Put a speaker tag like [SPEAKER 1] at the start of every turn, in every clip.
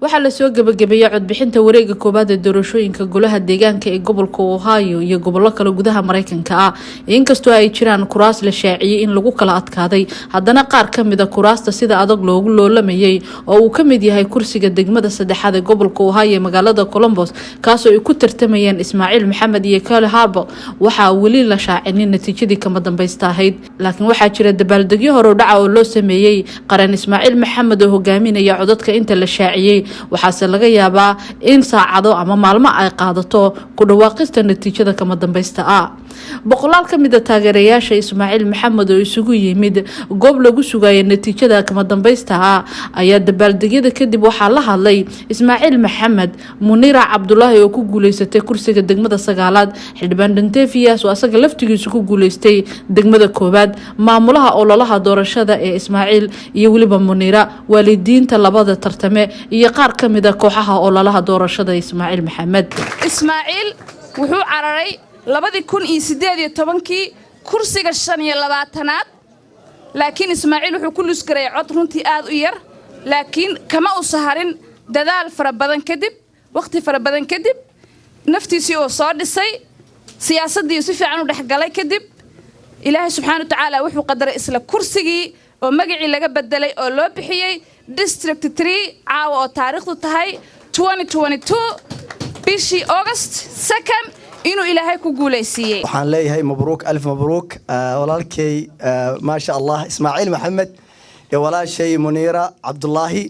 [SPEAKER 1] waxaa la soo gabagabeeyay codbixinta wareega koobaad ee doorashooyinka golaha deegaanka ee gobolka Ohio iyo gobollo kale gudaha Mareykanka ah inkastoo ay jiraan kuraas la shaaciyay in lagu kala adkaaday haddana qaar ka mid ah kuraasta sida adag loogu loolamayay oo uu ka mid yahay kursiga degmada saddexaad ee gobolka Ohio ee magaalada Columbus kaasoo ay ku tartamayeen Ismaaciil Maxamed iyo Kyle Harbour waxaa weli la shaacinin natiijadii kama dambaysta ahayd laakiin waxaa jira dabaaldegyo hore u dhaca oo loo sameeyay qaran Ismaaciil Maxamed oo hogaaminaya codadka inta la shaaciyay waxaase laga yaabaa in saacado ama maalmo ay qaadato ku dhawaaqista natiijada kama dambaysta ah boqolaal ka mid ah taageerayaasha Ismaaciil Maxamed oo isugu yimid goob lagu sugayo natiijada kama dambaysta ah ayaa dabaaldegyada kadib waxaa la hadlay Ismaaciil Maxamed Munira Cabdullaahi oo ku guuleysatay kursiga degmada sagaalaad xildhibaan Dantefias oo asaga laftigiisu ku guuleystay degmada koobaad maamulaha ololaha doorashada ee Ismaaciil iyo waliba Munira waalidiinta labada tartame iyo qaar ka mid ah kooxaha ololaha doorashada Ismaaciil Maxamed
[SPEAKER 2] Ismaaciil wuxuu cararay 2018 kursiga 25aad laakiin Ismaaciil wuxuu ku lusgaray cod runtii aad u yar laakiin kama u saharin dadaal fara badan kadib waqti fara badan kadib naftiisii oo soo dhisay siyaasadii si fiican u dhaxgalay kadib Ilaahay subxaanahu wa ta'aala wuxuu qadaray isla kursigii oo magacii laga bedelay oo loo bixiyay District 3 caawa oo taariikhdu tahay 2022 bishii August 2nd inuu Ilaahay ku guuleysiyay
[SPEAKER 3] waxaan leeyahay mabruuk alf mabruuk walaalkay ma sha Allah Ismaaciil Maxamed iyo walaashay Munira Cabdullaahi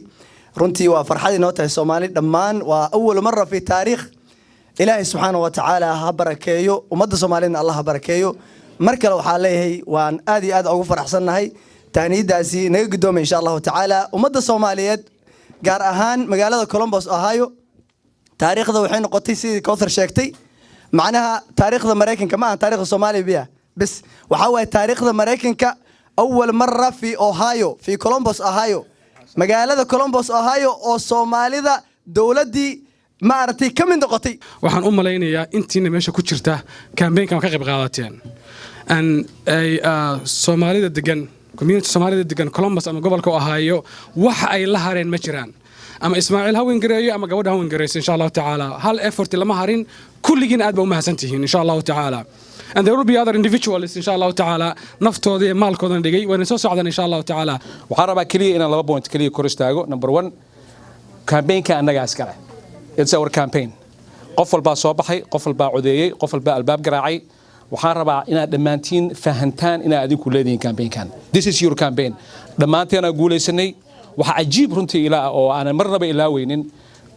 [SPEAKER 3] runtii waa farxad inoo tahay Soomaali dhammaan waa awwal marra fi taariikh Ilaahay subxaanahu wa ta'aala ha barakeeyo ummadda Soomaaliyeedna Allah ha barakeeyo mar kale waxaan leeyahay waan aad iyo aad ugu faraxsanahay taaniidaasi naga gudoomo insha Allah ta'aala ummadda Soomaaliyeed gaar ahaan magaalada Columbus Ohio taariikhda waxay noqotay sidii Kowthar sheegtay macnaha taariikhda Mareykanka ma aha taariikhda Soomaaliya bas waxa way taariikhda Mareykanka awwal marra fi Ohio fi Columbus Ohio magaalada Columbus Ohio oo Soomaalida dawladii ma aragtay ka mid noqotay
[SPEAKER 4] waxaan u maleynayaa intiina meesha ku jirta campaign-kan ka qayb qaadateen ay Soomaalida degan community Soomaalida degan Columbus ama gobolka Ohio waxa ay la hareen ma jiraan ama Ismaaciil haween gareeyo ama gabadha haween gareeyso insha Allah ta'ala hal effort lama harin kulligiin aad ba u mahadsantihiin insha Allah ta'ala and there will be other individuals insha Allah ta'ala naftooda iyo maalkooda dhigay waan soo socdaan insha Allah ta'ala
[SPEAKER 5] waxaan rabaa kaliya inaan laba point kaliya kor istaago number 1 campaign-ka anaga askar it's our campaign qof walba soo baxay qof walba codeeyay qof walba albaab garaacay waxaan rabaa inaad dhamaantiin fahantaan inaad adinku leedihiin campaign-kan this is your campaign dhamaanteena guuleysanay waxa ajiib runtii ilaa oo aan marnaba ilaaweynin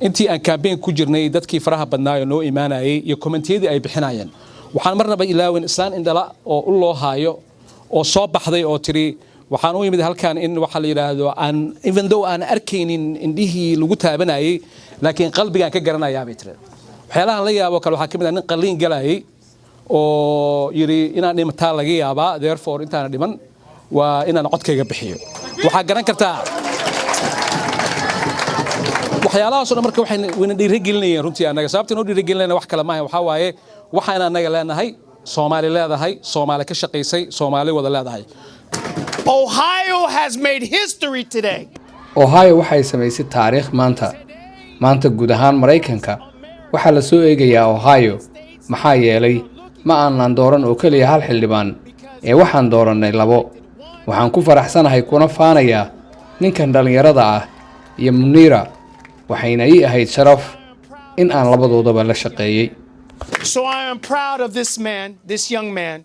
[SPEAKER 5] intii aan campaign ku jirnay dadkii faraha badnaayo noo iimaanayay iyo commentiyadii ay bixinayeen waxaan marnaba ilaaweyn islaan indhala oo u loo haayo oo soo baxday oo tiri waxaan u yimid halkan in waxa la yiraahdo aan even though aan arkaynin indhihii lagu taabanayay laakiin qalbigaan ka garanayaa bay tiri waxyaalaha la yaabo kale waxa kamid ah nin qaliin galayay oo yiri inaan dhimataa laga yaabaa therefore intaan dhiman waa inaan codkayga bixiyo waxa garan kartaa waxyaalahaas oo marka waxay wayna dhiirigelinayeen runtii anaga sababta inuu dhiirigelinayna wax kale ma aha waxa waaye waxaan anaga leenahay Soomaali leedahay Soomaali ka shaqeysay Soomaali wada leedahay
[SPEAKER 6] Ohio has made history today
[SPEAKER 7] Ohio waxay samaysay taariikh maanta guud ahaan Mareykanka waxa la soo eegayaa Ohio maxaa yeelay ma aanan dooran oo kaliya hal xildhibaan ee waxaan dooranay labo waxaan ku faraxsanahay kuna faanayaa ninkan dhalinyarada ah iyo Munira waxayna ii ahayd sharaf in aan labadoodaba la shaqeeyay
[SPEAKER 6] So I am proud of this young man.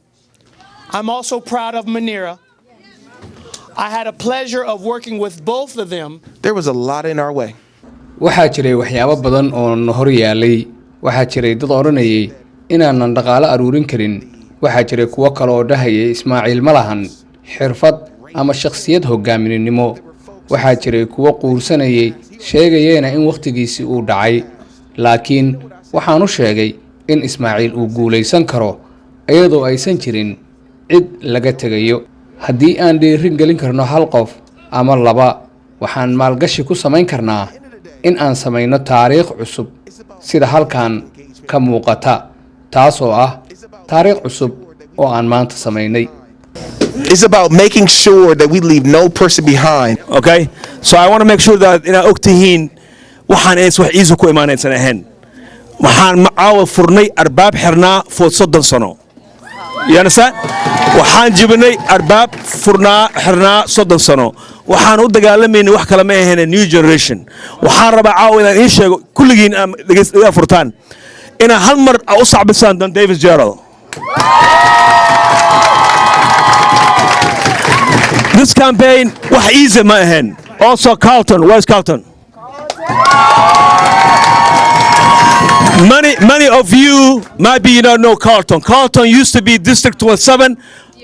[SPEAKER 6] I'm also proud of Munira. I had a pleasure of working with both of them.
[SPEAKER 8] There was a lot in our way.
[SPEAKER 7] Waxaa jiray waxyaabo badan oo hor yaalay. Waxaa jiray dad oranayay inaanan dhaqaale aruurin karin. Waxaa jiray kuwa kale oo dhahayay Ismaaciil ma lahan xirfad ama shakhsiyad hoggaamininimo. Waxaa jiray kuwa quursanayay sheegayeen in waqtigiisii uu dhacay. Laakiin waxaan u sheegay in Ismaaciil uu guuleysan karo iyadoo aysan jirin cid laga tagayo haddii aan dhiirin gelin karno hal qof ama laba waxaan maalgashi ku samayn karnaa in aan samayno taariikh cusub sida halkan ka muuqata taasoo ah taariikh cusub oo aan maanta samaynay
[SPEAKER 8] It's about making sure that we leave no person behind.
[SPEAKER 9] Okay? So I want to make sure that in Oktihin waxaan is wax iisu ku imaanaysan ahayn waxaan macaawa furnay arbaab xirnaa for 30 sano waxaan jibinay arbaab xirnaa 30 sano waxaan u dagaalamaynay wax kale ma ahayn new generation waxaan rabaa caawa inaan iin sheego kulligiin dhegeysta furtaan inaan hal mar u sacbisaan Don Davis Gerald. This campaign was easy, my hand. Also, Carlton. Where's Carlton? Many of you might be, know Carlton. Carlton used to be District 27.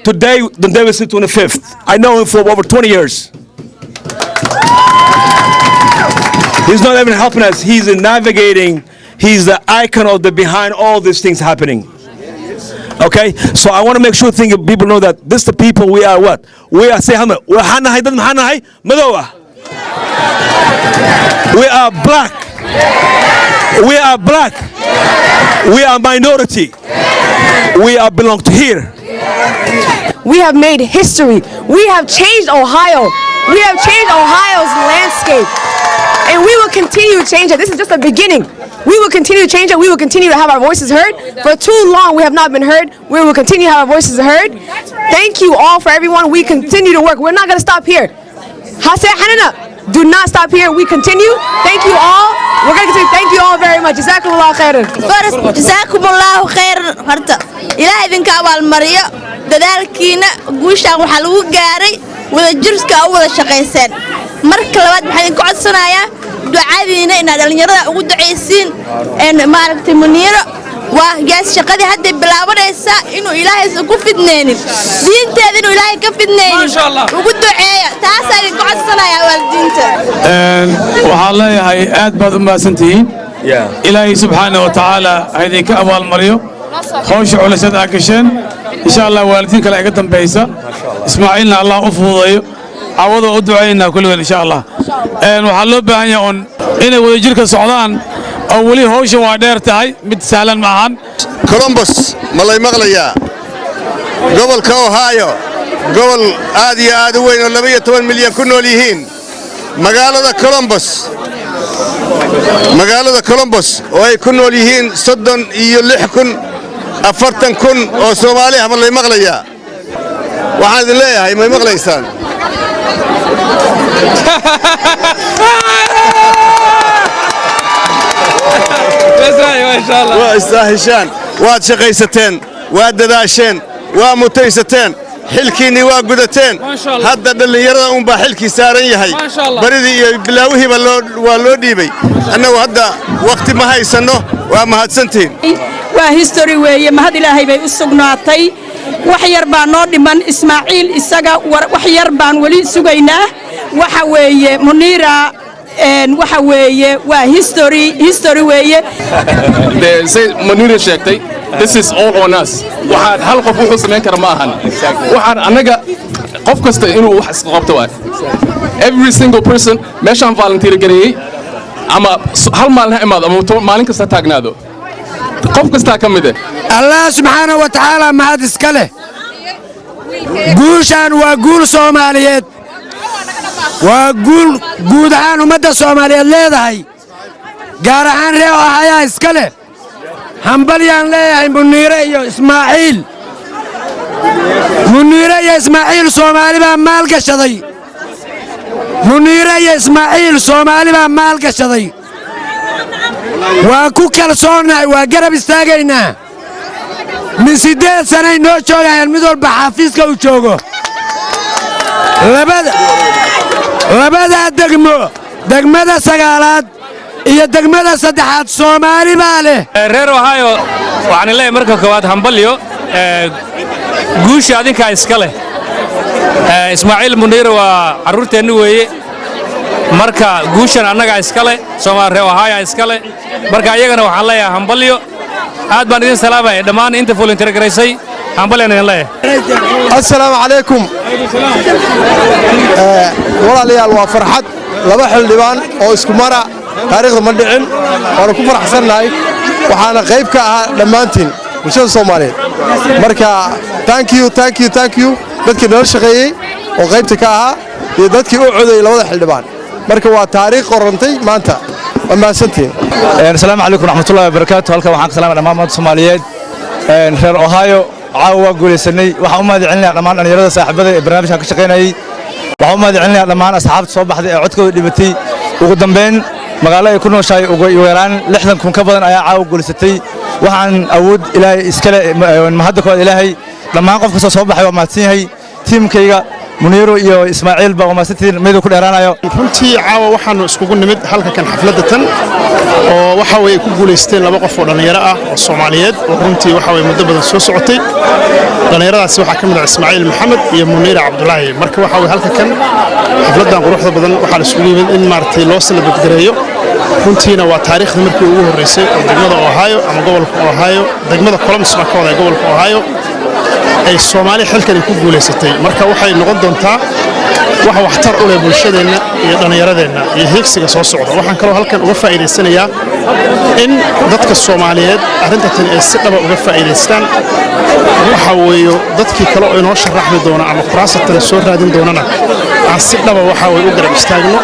[SPEAKER 9] Today, Don Davis is 25th. I know him for over 20 years. He's not even helping us. He's navigating. He's the icon of the behind all these things happening. Okay, so I want to make sure people know that this the people we are. What we are. Say how we are black. We are black. We are minority. We are belong to here.
[SPEAKER 10] We have made history. We have changed Ohio. We have changed Ohio's landscape, and we will continue to change it. This is just the beginning. We will continue to change it. We will continue to have our voices heard. For too long, we have not been heard. We will continue to have our voices heard. Thank you all for everyone. We continue to work. We're not going to stop here. Do not stop here. We continue. Thank you all. We're going to continue. Thank you all very much. Jazakumullahu khairan.
[SPEAKER 11] Jazakumullahu khairan. Horta ilaahay idinka abaal mariyo dadaalkiina guushaan waxa lagu gaaray wada jirka oo wada shaqeyseen. Marka labaad waxaan idin codsanayaa ducadiina inaad dhalinyarada ugu duceysiin maaragtay Muniiro waa gaas shaqadii hadda bilaabanaysa inuu ilaahay ku fidneenin diinteeda inuu ilaahay ka fidneenin ugu duceeya taas ay ku codsanayaa waalidiinta
[SPEAKER 12] waxaan leeyahay aad baad u mahadsantihiin ilaahay subxaanahu wa tacaala ha idinka abaal mariyo hawsha culasada aad gasheen insha allah waalidiin kale iga dambaysa ismaaciilna allah u fududeeyo عوض أدعينا كلنا إن شاء الله. وحلو بهني أن إن ويجرك السعودان أولي هوش وعدير تاي متسالن معهن.
[SPEAKER 13] كولومبوس ملاي مغليا قبل كوهايو قبل آدي وين ولا 108 مليون كنوا ليهين مقالة كولومبوس وهي كنوا ليهين صدن يلحكن أفرتن كن أو سومالي ملاي مغليا واحد ليه هاي ما مغليسان واستاهشان واد شقيستين واد دداشين ومتيستين حلكيني وقدتين هذا اللي يرى أم بحلكي سارن يهي بريدي بلاوه والو ديبي أنه هذا وقت ما هي سنه وما هاد سنتين
[SPEAKER 14] وهيستوري وهي ما هاد إلهي بي أسقناطي وحير بان نودي من إسماعيل إساقا وحير بان ولي سقيناه وحوي منيرة وحوي وهيستوري وهي
[SPEAKER 15] منيرة شاكتي this is all on us waxaan hal qof wuxuu sameyn kara ma ahan waxaan anaga qof kasta inuu wax isla qabto waa every single person meeshaan volunteer gareeyay ama hal maalin ha imaado ama maalin kasta taagnaado qof kasta ka mid ah
[SPEAKER 16] Allah subhanahu wa ta'ala mahad iska leh guushaan waa guul Soomaaliyeed waa guud ahaan ummadda Soomaaliyeed leedahay gaar ahaan reer Ohio iska leh hambalyaan leeyahay Muniiro iyo Ismaaciil Soomaali baa maal gashaday Muniiro iyo Ismaaciil Soomaali baa maal gashaday waa ku kalsoonahay waa garab istaagaynaa min 8 sano noo joogayaan mid walba xafiiska uu joogo labada degmada sagaalaad iyo degmada saddexaad Soomaali baa leh
[SPEAKER 17] reer Ohio waxaan leeyahay marka koowaad hambalyo guusha adinka iska leh Ismaaciil Muniiro waa caruurteenu weeye marka guushan annaga iska leh Soomaali reer Ohio iska leh marka ayagana waxaan leeyahay hambalyo aad baan idin salaamay dhammaan inta volunteer gareysay hambalyan idin leeyahay
[SPEAKER 18] assalaamu calaykum walaalayaal waa farxad laba xildhibaan oo isku mara taariikhda ma dhicin waana ku faraxsannahay waxaana qayb ka ahaa dhammaantiin bulshada Soomaaliyeed marka thank you dadkii nala shaqeeyay oo qaybta ka ahaa iyo dadkii u codeeyay labada xildhibaan marka waa taariikh qorantay maanta وما سنتين
[SPEAKER 19] السلام عليكم ورحمة الله وبركاته هلك وحنا سلام على مامad Soomaaliyeed reer Ohio caawa guulaysanay waxa u mahadcelinaa dhammaan dhalinyarada saaxiibada ee barnaamijka ka shaqeynayay waxa u mahadcelinaa dhammaan asxaabta soo baxday ee codkooda dhibatay ugu dambeyn magaalada ay ku nooshahay ugu yaraan 60,000 ka badan ayaa caawa guulaysatay waxaan awood ilaahay iskale mahadda kooda ilaahay dhammaan qof kasta soo baxay waa mahadsan yahay tiimkayga Muniiro iyo Ismaaciil baa wamaasatay mid ku dheeraanayo
[SPEAKER 20] runtii caawa waxaanu iskugu nimid halka kan xafladda tan oo waxa way ku guuleysteen laba qof oo dhalinyaro ah oo Soomaaliyeed oo runtii waxa way muddo badan soo socotay dhalinyaradaas waxa ka mid ah Ismaaciil Maxamed iyo Muniira Cabdullaahi marka waxa way halka kan xafladdan quruxda badan waxa la isugu yimid in maartay loo salabad gareeyo runtiina waa taariikhda markii ugu horeysay oo degmada Ohio ama gobolka Ohio degmada Columbus ka wada gobolka Ohio ay Soomaali xilkan ku guuleysatay marka waxay noqon doontaa wax waxtar u leh bulshadeena iyo dhalinyaradeenna iyo heegsiga soo socda waxaan kaloo halkan uga faa'iideysanayaa in dadka Soomaaliyeed arrintan ay si dhab ah uga faa'iideystaan waxa weeyo dadkii kale oo inoo sharaxmi doona ama kuraasatan soo raadin doonana aan si dhab ah waxa way u garab istaagno